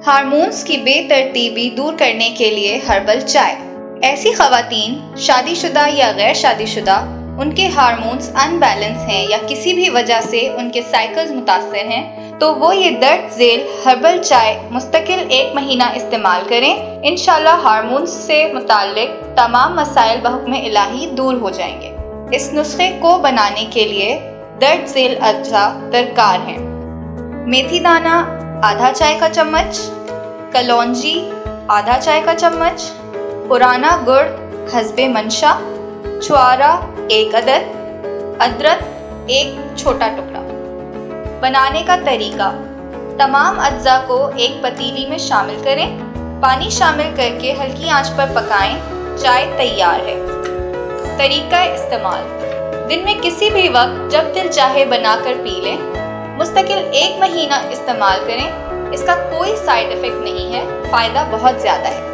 Hormones की बेतरतीबी दूर करने के लिए हर्बल चाय। ऐसी खवातीन शादीशुदा या गैर शादीशुदा उनके हार्मोन्स अनबैलेंस हैं या किसी भी वजह से उनके साइकिल्स मुतासर हैं तो वो ये दर्द झेल हर्बल चाय मुस्तकिल 1 महीना इस्तेमाल करें। इंशाल्लाह हार्मोन्स से मुताल्लिक तमाम मसाइल बहुक्म इलाही दूर हो जाएंगे। इस नुस्खे को बनाने के लिए दर्द झेल अज्जा दरकार हैं। मेथी दाना आधा चाय का चम्मच, कलौंजी आधा चाय का चम्मच, पुराना गुड़ हस्बे मंशा, छुआरा 1 अदद, अदरक 1 छोटा टुकड़ा। बनाने का तरीका, तमाम अज्जा को एक पतीली में शामिल करें, पानी शामिल करके हल्की आंच पर पकाएं। चाय तैयार है। तरीका इस्तेमाल, दिन में किसी भी वक्त जब दिल चाहे बनाकर पी लें। मुस्तकिल 1 महीना इस्तेमाल करें। इसका कोई साइड इफ़ेक्ट नहीं है, फ़ायदा बहुत ज़्यादा है।